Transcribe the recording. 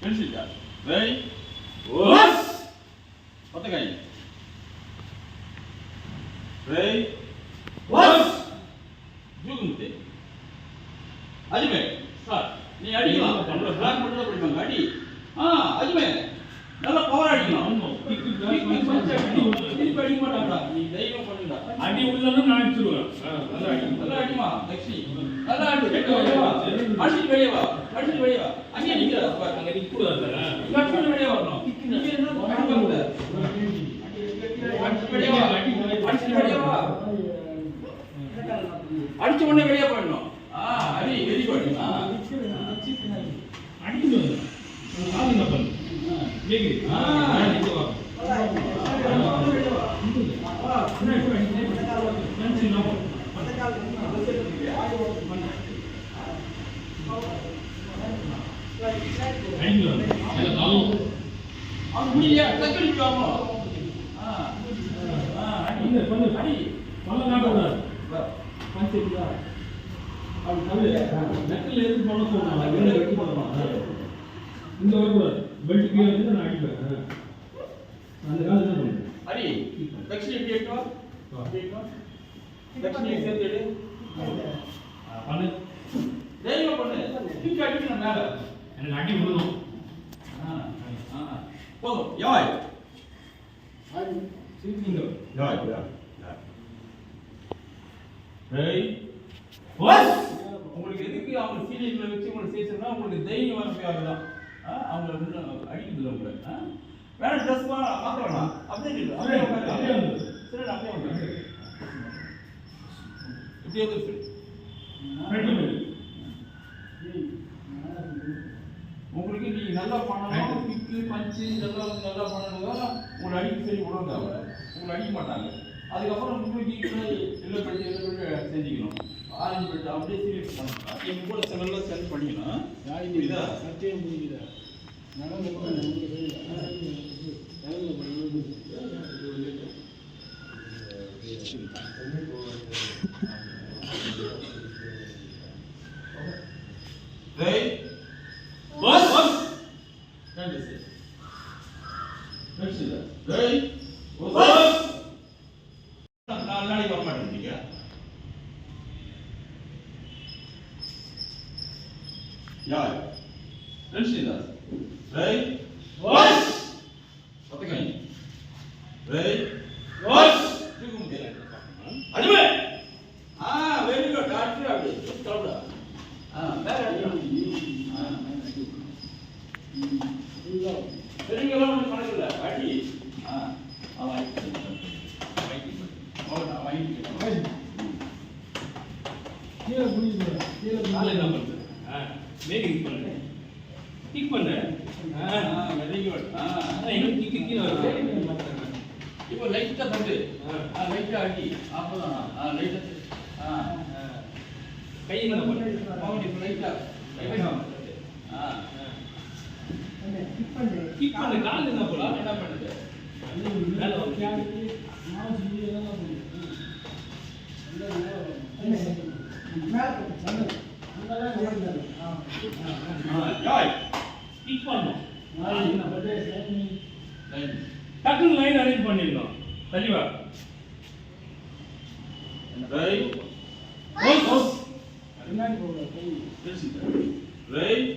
Finish Ready? Was. What the guy? Ready? Was. Jugumte. Ajime. Start. நீ அடிக்கலாம். நம்மள black மட்டும் படிப்பாங்க. அடி. அஜிமே. நல்ல பவர் அடிக்கலாம். கிக் பஞ்ச் அடி. திருப்பி அடிக்க மாட்டாங்கடா. நீ தைரியம் பண்ணுடா. அடி உள்ளன்னு நான் அடிச்சுடுவேன். நல்லா அடி. நல்லா அடிமா. லக்ஷ்மி. நல்லா அடி. வெளிய வா. அடிச்சு வெளிய வா. அடிச்சு வெளிய வா. அங்கே நிக்கற. அங்க நிக்க கூடாது. லக்ஷ்மி வெளிய வரணும். நீங்க என்ன பண்ணுங்க? அடிச்சு வெளிய வா. அடிச்சு வெளிய வா. அடிச்சு உடனே வெளிய போயிடணும். அடி வெரி குட். அடிக்கணும். ஆளுங்க பண்ணு. கேக்கு. நிக்க வா. இந்த வரக்கூடாது. பெல்ட் கீழே இருந்து நான் அடிப்பேன். அந்த காலம் என்ன பண்ணுங்க? அடி. லக்ஷ்மி எப்படி எடுத்தோம்? லக்ஷ்மி சேர்த்து எடு. பண்ணு. தைரியம் பண்ணு. கிக் அடிக்கணும் மேல. எனக்கு அடி விடணும். போதும். யாய். ஆடி. சீக்கிங்க. யாய். ரெடி. வாஸ். உங்களுக்கு எதுக்கு அவங்க சீனியர்ல வச்சு உங்களுக்கு சேச்சறனா உங்களுக்கு தைரியம் வரப்பையாக தான். அவங்க அடிக்குது உங்களை. வேற ட்ரெஸ் மாத்த வேணாம். அப்படியே இருக்கு. அப்படியே உட்காரு. சரி அப்படியே உட்காரு. இப்படியே உட்காரு. உங்களுக்கு நீ நல்லா பண்ணணும். கிக்கு பஞ்சு இதெல்லாம் நல்லா பண்ணணும். உங்களை அடிக்க சரி விடுவாங்க. உங்களை அடிக்க மாட்டாங்க. அதுக்கப்புறம் உங்களுக்கு எல்லாம் படிச்சு செஞ்சுக்கணும். ஆரஞ்சு பெல்ட் அப்படியே சீரியஸ் பண்ணணும். எங்க கூட செவன்ல சென்ட் பண்ணிக்கணும். இதா சத்தியம் புரியுதா? நாளைக்கு வர மாட்டேங்க. யார் Renshidas. Right? Watch! What the guy? Right? Watch! Ajime! Very good. That's right. Just stop that. Very good. Very good. Adi. Kick பண்ணு. Very good. இன்னும் கிக் கீழ வருது. இப்போ லைட்டா தட்டு. லைட்டா அடி. அப்பதான் லைட்டா கை என்ன பண்ணு. மவுண்ட் இப்போ லைட்டா. கிக் பண்ணு. கிக் பண்ணு. கால் என்ன போடா? என்ன பண்ணுது? மேல வந்து மாவுஸ் இதெல்லாம் பண்ணு. மேல யாய் கிக் பண்ணு. டக்குனு லைன் அரேஞ்ச் பண்ணிடணும். தெளிவா ரைட். ஓஸ். பின்னாடி போங்க. ரைட்.